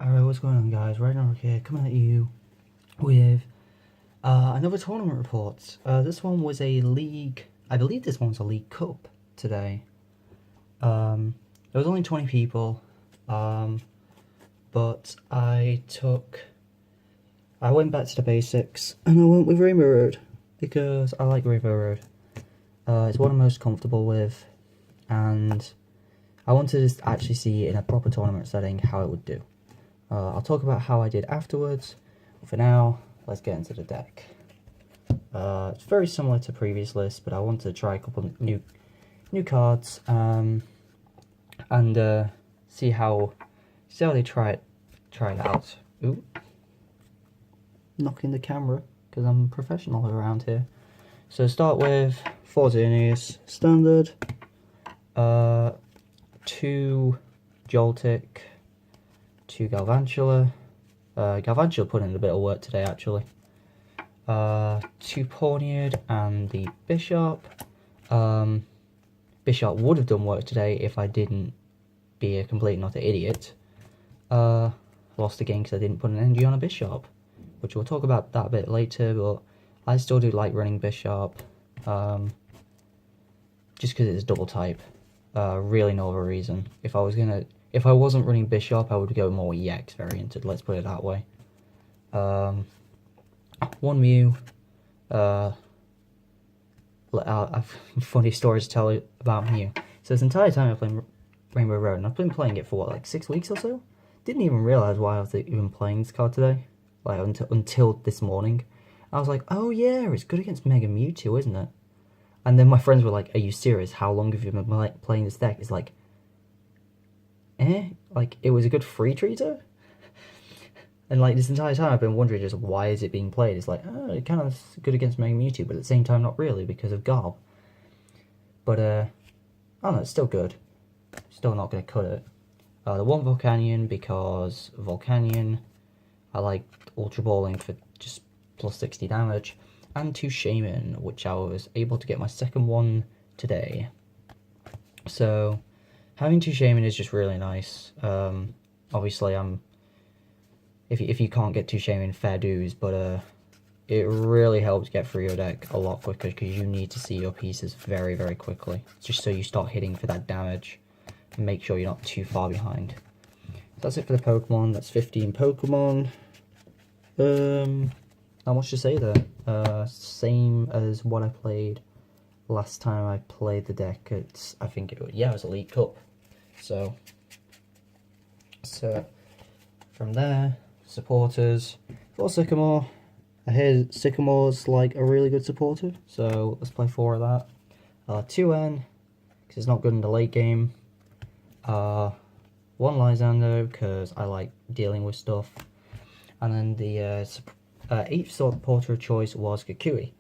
Alright, what's going on, guys? Ragnarok here, coming at you with another tournament report. This one was a league, I believe this one's a league cup today. There was only 20 people, but I went back to the basics, and I went with Rainbow Road, because I like Rainbow Road. It's what I'm most comfortable with, and I wanted to actually see in a proper tournament setting how it would do. I'll talk about how I did afterwards. For now, let's get into the deck. It's very similar to previous lists, but I wanted to try a couple new cards and see how they try it out. Ooh, knocking the camera because I'm professional around here. So start with 4 Xerneas, standard, 2 Joltik, 2 Galvantula. Galvantula put in a bit of work today, actually. 2 Pawniard and the Bishop. Bishop would have done work today if I didn't be a complete not an idiot. Lost the game because I didn't put an energy on a Bishop, which we'll talk about that a bit later, but I still do like running Bishop. Just because it's double type. Really no other reason. If I wasn't running Bishop, I would go more EX varianted, let's put it that way. 1 Mew. I've funny stories to tell you about Mew. So this entire time I've played Rainbow Road, and I've been playing it for what, like 6 weeks or so? Didn't even realise why I was even playing this card today. Like, until this morning. I was like, oh yeah, it's good against Mega Mewtwo, isn't it? And then my friends were like, are you serious? How long have you been playing this deck? It's like, like, it was a good free treater? And like, this entire time I've been wondering just why is it being played? It's like, oh, it kind of good against Mega Mewtwo, but at the same time not really because of Garb. But, I don't know, it's still good. Still not going to cut it. The 1 Volcanion because Volcanion, I like Ultra Balling for just plus 60 damage. And 2 Shaman, which I was able to get my second one today. So, having 2 Shaman is just really nice. Obviously, if you can't get 2 Shaman, fair dues, but it really helps get through your deck a lot quicker because you need to see your pieces very, very quickly, just so you start hitting for that damage and make sure you're not too far behind. That's it for the Pokemon. That's 15 Pokemon. Not much to say there. Same as what I played last time I played the deck. It was Elite Cup. So from there, supporters for Sycamore. I hear Sycamore's like a really good supporter, so let's play 4 of that. 2N because it's not good in the late game. 1 Lysander because I like dealing with stuff, and then the 8th supporter of choice was Kukui.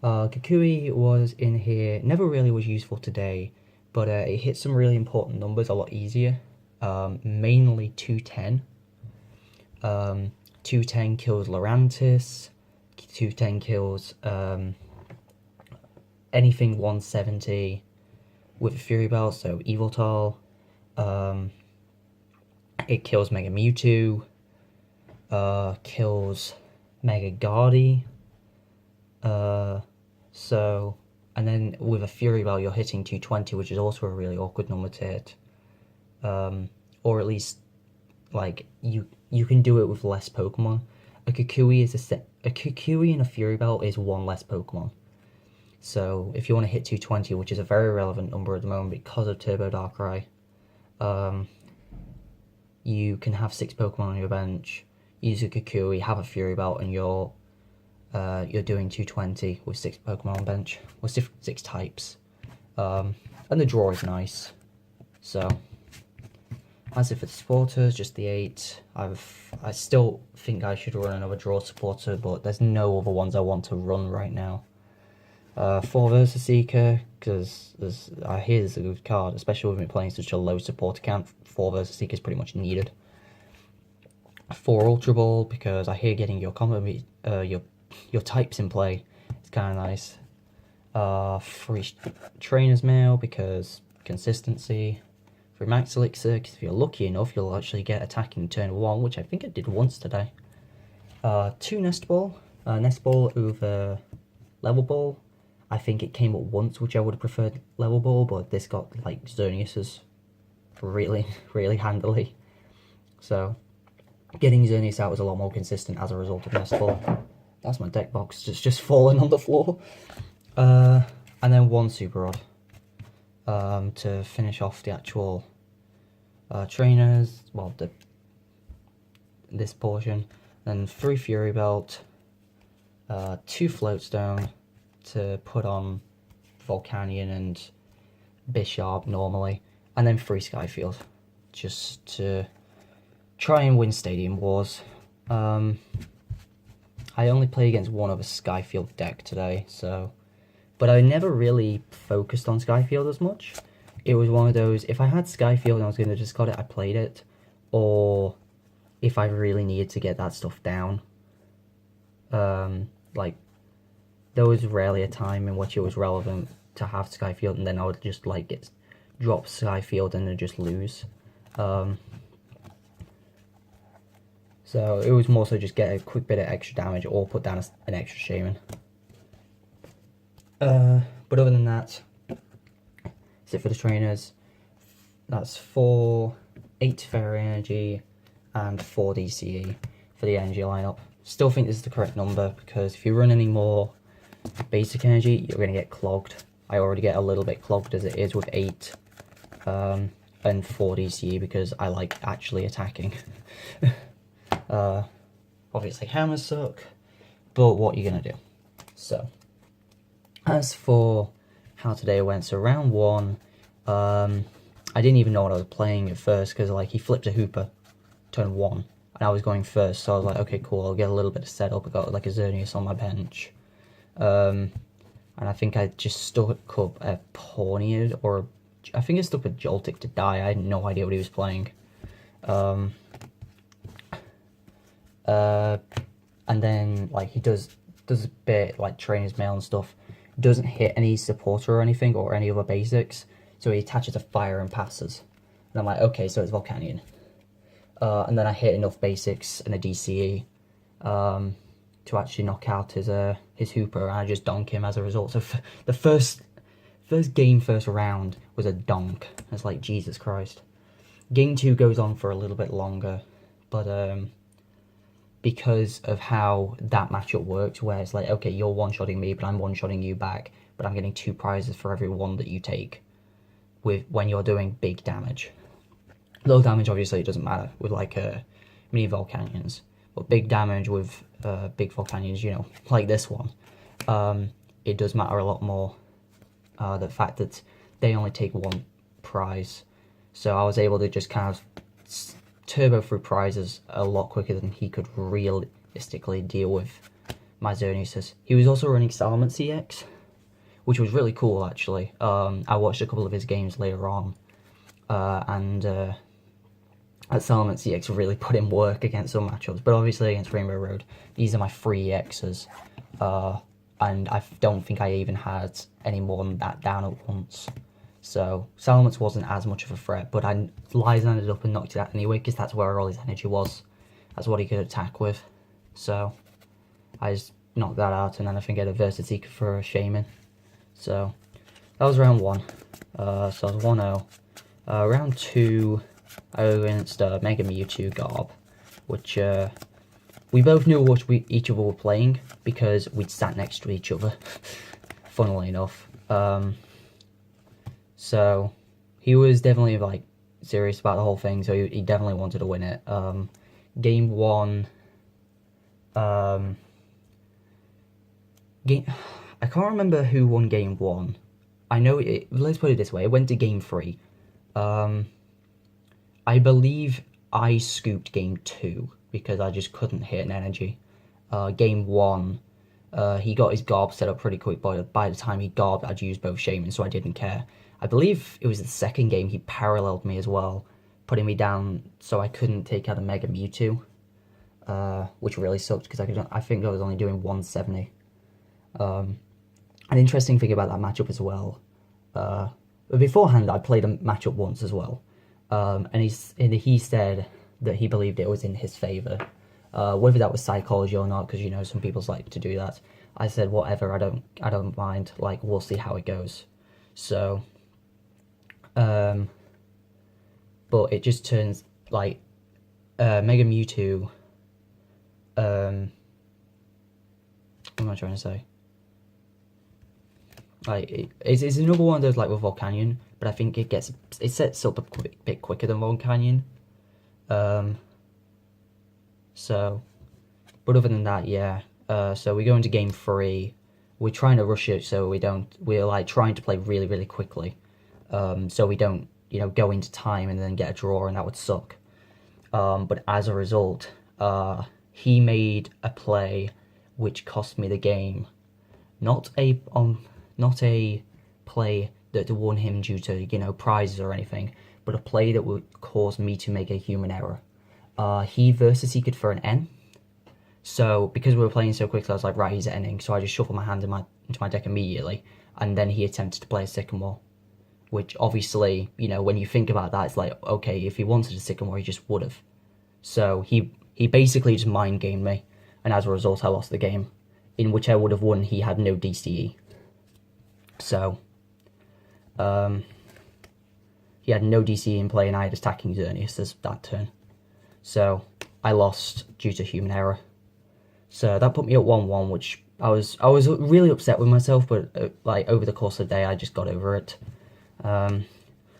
Kukui was in here, never really was useful today, but it hit some really important numbers a lot easier. Mainly 210. 210 kills Lurantis. 210 kills anything 170 with a Fury Belt, so Yveltal. It kills Mega Mewtwo. Kills Mega Gardy. And then with a Fury Bell, you're hitting 220, which is also a really awkward number to hit. Or at least, like, you can do it with less Pokemon. A Kukui and a Fury Bell is 1 less Pokemon. So if you want to hit 220, which is a very relevant number at the moment because of Turbo Darkrai, you can have 6 Pokemon on your bench, use a Kukui, have a Fury Belt, and you're doing 220 with 6 Pokemon on bench, with 6 types. And the draw is nice. So, as if it's supporters, just the 8. I still think I should run another draw supporter, but there's no other ones I want to run right now. 4 Versus Seeker, because I hear there's a good card, especially with me playing such a low supporter count. 4 Versus Seeker is pretty much needed. 4 Ultra Ball, because I hear getting your combo, your types in play is kind of nice. 3 Trainer's Mail, because consistency. through Max Elixir, because if you're lucky enough, you'll actually get attacking turn 1, which I think I did once today. 2 Nest Ball. Nest Ball over Level Ball. I think it came up once, which I would have preferred Level Ball, but this got, like, Xerneas's really, really handily. So, getting Xerneas out was a lot more consistent as a result of Nest Ball. That's my deck box just falling on the floor. And then 1 Super Rod to finish off the actual trainers, well, this portion. Then 3 Fury Belt, 2 Floatstone to put on Volcanion and Bisharp normally, and then 3 Skyfield, just to try and win Stadium Wars. I only played against one other Skyfield deck today, but I never really focused on Skyfield as much. It was one of those, if I had Skyfield and I was going to discard it, I played it, or if I really needed to get that stuff down. Like, there was rarely a time in which it was relevant to have Skyfield, and then I would just, like, drop Skyfield and then just lose. So it was more so just get a quick bit of extra damage or put down an extra Shaman. But other than that, that's it for the trainers. That's 8 Fairy Energy and 4 DCE for the energy lineup. Still think this is the correct number, because if you run any more basic energy, you're going to get clogged. I already get a little bit clogged as it is with 8 and 4 DCE, because I like actually attacking. Obviously hammers suck, but what are you going to do? So, as for how today went, so round 1, I didn't even know what I was playing at first, because like he flipped a Hooper turn 1, and I was going first, so I was like, okay, cool, I'll get a little bit of setup. I got like a Xerneas on my bench, and I think I just stuck up a Pawniard, or I think I stuck a Joltik to die. I had no idea what he was playing. And then like he does a bit like Trainer's Mail and stuff. Doesn't hit any supporter or anything or any other basics, so he attaches a fire and passes. And I'm like, okay, so it's Volcanion. And then I hit enough basics and a DCE to actually knock out his Hooper, and I just donk him as a result. So the first round was a donk. It's like, Jesus Christ. Game 2 goes on for a little bit longer, but because of how that matchup works, where it's like, okay, you're one-shotting me, but I'm one-shotting you back, but I'm getting 2 prizes for every 1 that you take when you're doing big damage. Low damage, obviously, it doesn't matter with like mini Volcanions, but big damage with big Volcanions, you know, like this one, it does matter a lot more. The fact that they only take 1 prize, so I was able to just kind of turbo through prizes a lot quicker than he could realistically deal with my Xerneas. He was also running Salamence CX, which was really cool actually. I watched a couple of his games later on, and at Salamence CX really put in work against some matchups, but obviously against Rainbow Road, these are my 3 EXs, and I don't think I even had any more than that down at once. So Salamence wasn't as much of a threat, but Lies ended up and knocked it out anyway, because that's where all his energy was. That's what he could attack with. So I just knocked that out, and then I think I had a Versaseeker for a Shaman. So that was round 1. So I was 1-0. Round 2, I went against Mega Mewtwo Garb, which we both knew what each other were playing, because we'd sat next to each other, funnily enough. So he was definitely like serious about the whole thing, so he definitely wanted to win it. Game 1, I can't remember who won game 1. I know let's put it this way, it went to game 3. I believe I scooped game 2 because I just couldn't hit an energy. Game 1, he got his Garb set up pretty quick, but by the time he Garbed, I'd used both Shamans, so I didn't care. I believe it was the second game he paralleled me as well, putting me down so I couldn't take out a Mega Mewtwo, which really sucked because I think I was only doing 170. An interesting thing about that matchup as well, beforehand I played a matchup once as well, and he said that he believed it was in his favour. Whether that was psychology or not, because you know some people like to do that. I said whatever, I don't mind. Like we'll see how it goes. So, but it just turns like Mega Mewtwo. What am I trying to say? Like it's another one of those like with Volcanion, but I think it sets up a bit quicker than Volcanion. So, but other than that, yeah. So we go into game 3. We're trying to rush it, so we're like trying to play really, really quickly, so we don't, go into time and then get a draw, and that would suck. But as a result, he made a play which cost me the game. Not a play that won him due to, prizes or anything, but a play that would cause me to make a human error. He versus Seeked for an N. So because we were playing so quickly, I was like, right, he's ending. So I just shuffled my hand into my deck immediately, and then he attempted to play a Sycamore, which obviously, when you think about that, it's like, okay, if he wanted a Sycamore, he just would have. So he basically just mind gamed me, and as a result, I lost the game, in which I would have won. He had no DCE. So, he had no DCE in play, and I had attacking Xerneas as that turn. So I lost due to human error. So that put me at 1-1, which I was really upset with myself, but like over the course of the day, I just got over it. Round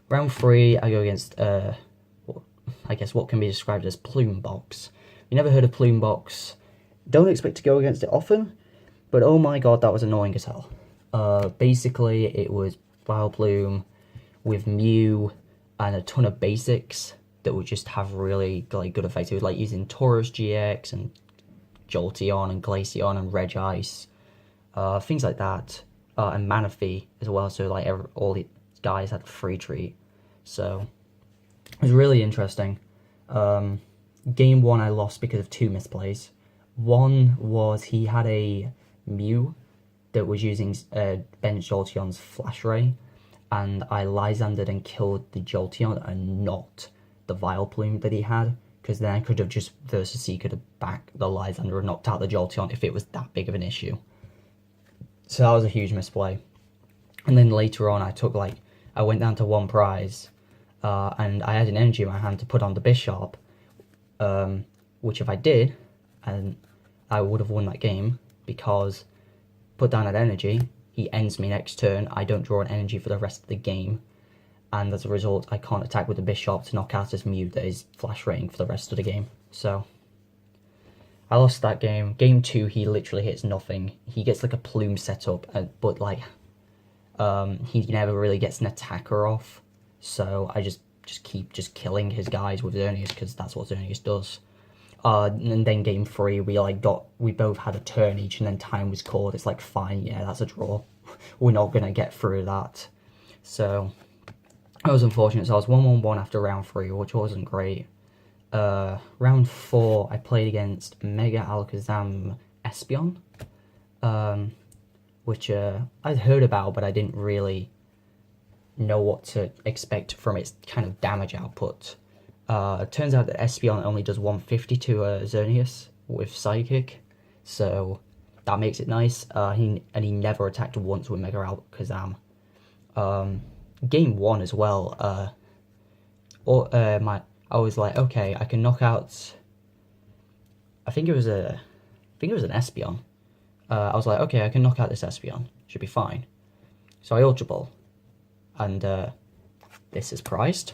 3, I go against I guess what can be described as Plume Box. You never heard of Plume Box? Don't expect to go against it often, but oh my god, that was annoying as hell. Basically, it was Vileplume with Mew and a ton of basics that would just have really like good effects. It was like using Tauros GX and Jolteon and Glaceon and Regice, things like that, and Manaphy as well. So like all the guys had free treat, so it was really interesting. Game 1 I lost because of 2 misplays. One was he had a Mew that was using Ben Jolteon's Flash Ray, and I Lysandered and killed the Jolteon and not the Vileplume that he had, because then I could have just versus he could have backed the Lysander and knocked out the Jolteon if it was that big of an issue. So that was a huge misplay. And then later on, I went down to 1 prize, and I had an energy in my hand to put on the Bisharp, which if I did, and I would have won that game, because put down that energy, he ends me next turn, I don't draw an energy for the rest of the game, and as a result, I can't attack with the Bisharp to knock out this Mew that is Flash Raying for the rest of the game. So I lost that game. Game 2, he literally hits nothing. He gets like a Plume setup, but like he never really gets an attacker off. So I just keep killing his guys with Xerneas, because that's what Xerneas does. And then game 3, we both had a turn each, and then time was called. It's like, fine, yeah, that's a draw. We're not gonna get through that. So that was unfortunate. So I was 1-1-1 after round 3, which wasn't great. Round 4, I played against Mega Alakazam Espeon, which I'd heard about, but I didn't really know what to expect from its kind of damage output. It turns out that Espeon only does 150 to Xerneas with Psychic, so that makes it nice. He never attacked once with Mega Alakazam. Game 1 as well. I was like, okay, I can knock out. I think it was an Espeon. I was like, okay, I can knock out this Espeon. Should be fine. So I Ultra Ball, and this is prized.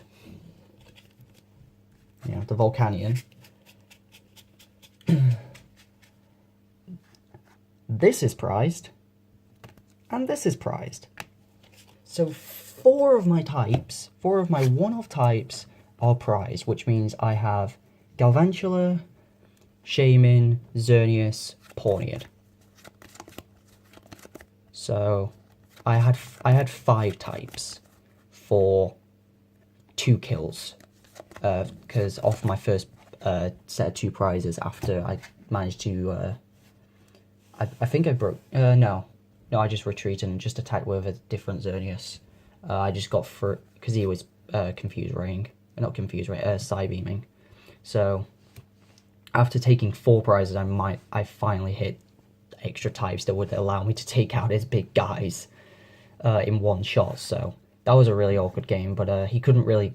Yeah, the Volcanion. This is prized, and this is prized. So 4 of my 1-off types are prized, which means I have Galvantula, Shaman, Xerneas, Pawniard. So I had 5 types for 2 kills, because off my first set of 2 prizes after I managed to I think I broke no I just retreated and just attacked with a different Xerneas. I just got through because he was Confuse Raying not confused, right? Psybeaming. So after taking 4 prizes, I finally hit extra types that would allow me to take out his big guys in one shot. So that was a really awkward game, but he can't really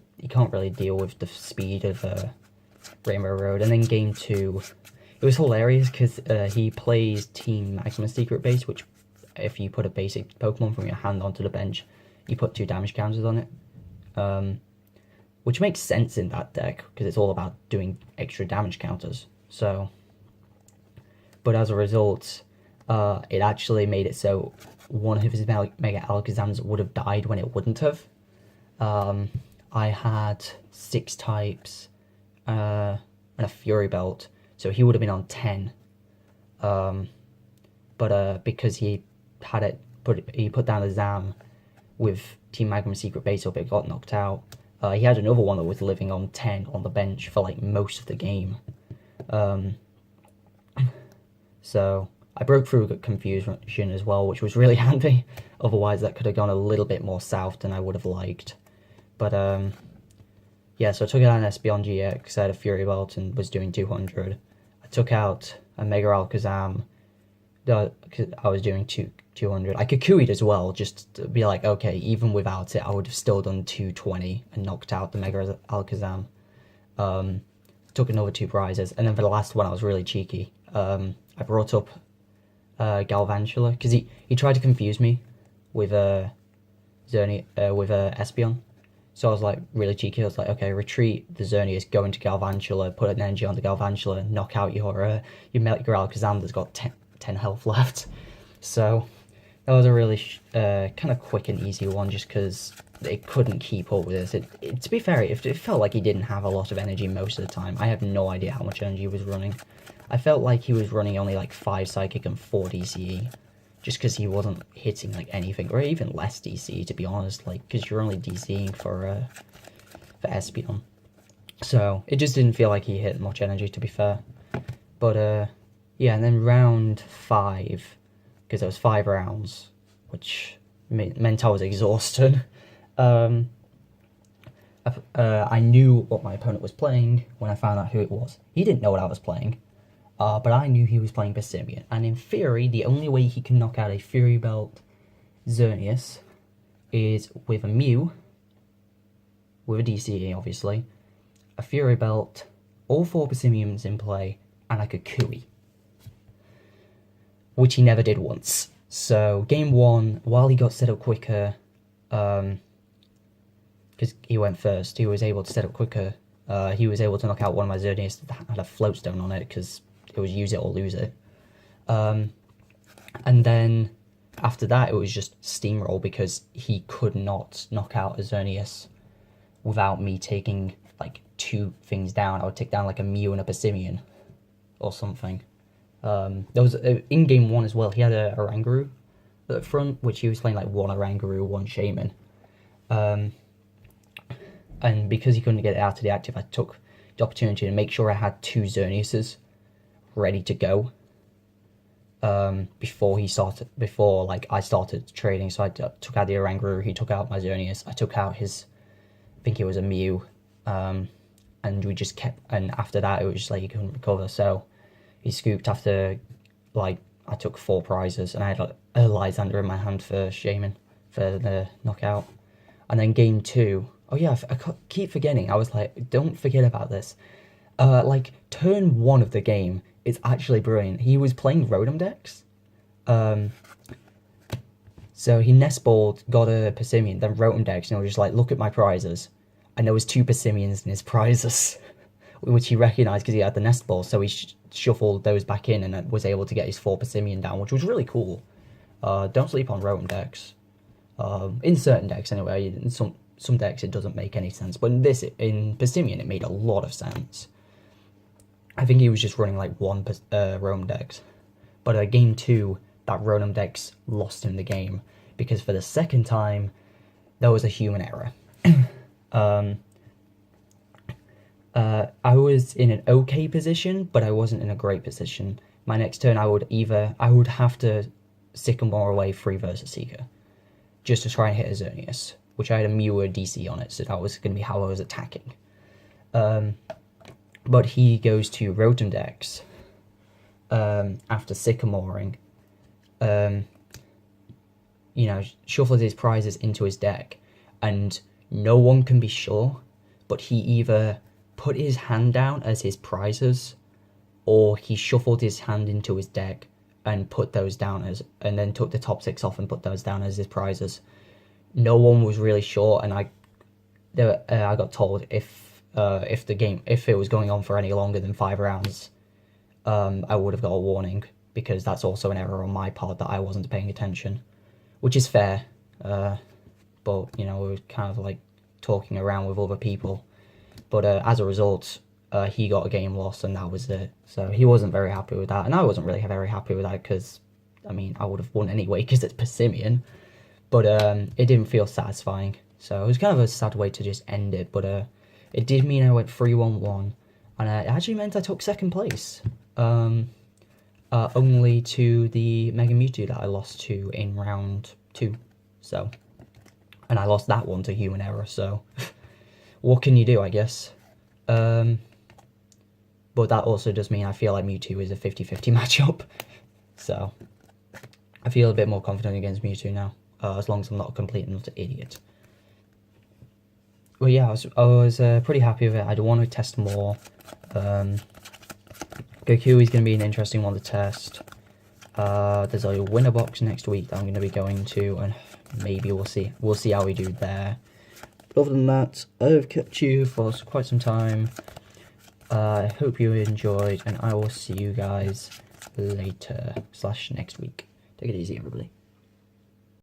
deal with the speed of Rainbow Road. And then game 2, it was hilarious because he plays Team Maximum Secret Base, which if you put a basic Pokemon from your hand onto the bench, you put 2 damage counters on it. Which makes sense in that deck, because it's all about doing extra damage counters. So, but as a result, it actually made it so one of his Mega Alakazams would have died when it wouldn't have. I had 6 types and a Fury Belt, so he would have been on 10. But because he put down a Zam with Team Magma Secret Base up, it got knocked out. He had another one that was living on 10 on the bench for like most of the game. So I broke through confusion as well, which was really handy. Otherwise that could have gone a little bit more south than I would have liked. But yeah, so I took out an Espeon GX, I had a Fury Belt and was doing 200. I took out a Mega Alakazam, I was doing 200. I Kukui'd as well, just to be like, okay, even without it, I would have still done 220 and knocked out the Mega Alakazam. Took another 2 prizes, and then for the last one, I was really cheeky. I brought up Galvantula, because he tried to confuse me with Espeon. So I was like really cheeky. I was like, okay, retreat the Xerneas, go into Galvantula, put an energy on the Galvantula, knock out your Mega Alakazam that's got 10 health left. So that was a really kind of quick and easy one, just because it couldn't keep up with this. To be fair, it felt like he didn't have a lot of energy most of the time. I have no idea how much energy he was running. I felt like he was running only like 5 Psychic and 4 DCE, just because he wasn't hitting like anything, or even less DCE, to be honest, like, because you're only DCing for Espeon. So it just didn't feel like he hit much energy, to be fair. But yeah, and then round 5, because there was 5 rounds, which meant I was exhausted. I knew what my opponent was playing when I found out who it was. He didn't know what I was playing, but I knew he was playing Passimian. And in theory, the only way he can knock out a Fury Belt Xerneas is with a Mew, with a DCE obviously, a Fury Belt, all 4 Passimians in play, and a Kukui, which he never did once. So game 1, while he got set up quicker, because he went first, he was able to set up quicker. He was able to knock out one of my Xerneas that had a Floatstone on it, because it was use it or lose it. And then after that, it was just steamroll, because he could not knock out a Xerneas without me taking like 2 things down. I would take down like a Mew and a Passimian or something. There was in game 1 as well. He had a Oranguru at the front, which he was playing like 1 Oranguru, 1 Shaman. And because he couldn't get it out of the active, I took the opportunity to make sure I had 2 Xerneases ready to go before I started trading. So I took out the Oranguru, he took out my Xerneas, I took out his, I think it was a Mew, and we just kept, and after that it was just like he couldn't recover. So he scooped after, like, I took 4 prizes, and I had a Lysander in my hand for Shaman for the knockout. And then game 2, oh yeah, I keep forgetting, I was like, don't forget about this. Like, turn 1 of the game is actually brilliant. He was playing Rotom decks. So he Nestballed, got a Passimian, then Rotom decks, and I was just like, look at my prizes. And there was 2 Passimians in his prizes, which he recognised because he had the Nestball, so he shuffled those back in and was able to get his 4 Passimian down, which was really cool. Don't sleep on Rotom decks. In certain decks anyway. In some decks it doesn't make any sense, but in Passimian it made a lot of sense. I think he was just running like 1 Rotom decks, but game 2, that Rotom decks lost him the game, because for the second time there was a human error. I was in an okay position, but I wasn't in a great position. My next turn I would have to Sycamore away free versus Seeker, just to try and hit a Xerneas, which I had a Mew or DC on it, so that was going to be how I was attacking. But he goes to Rotom-Dex after Sycamoring. Shuffles his prizes into his deck, and no one can be sure, but he either put his hand down as his prizes, or he shuffled his hand into his deck and put those down and then took the top 6 off and put those down as his prizes. No one was really sure, and I got told if it was going on for any longer than 5 rounds, I would have got a warning, because that's also an error on my part that I wasn't paying attention, which is fair. But we were kind of like talking around with other people. But as a result, he got a game loss, and that was it. So he wasn't very happy with that, and I wasn't really very happy with that, because, I would have won anyway, because it's Persimmon. But it didn't feel satisfying. So it was kind of a sad way to just end it. But it did mean I went 3-1-1, and it actually meant I took 2nd place. Only to the Mega Mewtwo that I lost to in round 2. So, and I lost that one to human error, so what can you do, I guess. But that also does mean I feel like Mewtwo is a 50-50 matchup. So I feel a bit more confident against Mewtwo now, as long as I'm not a complete and utter idiot. Well, yeah, I was pretty happy with it. I do want to test more. Goku is going to be an interesting one to test. There's a winner box next week that I'm going to be going to, and maybe we'll see. We'll see how we do there. But other than that, I've kept you for quite some time. I hope you enjoyed, and I will see you guys later / next week. Take it easy, everybody.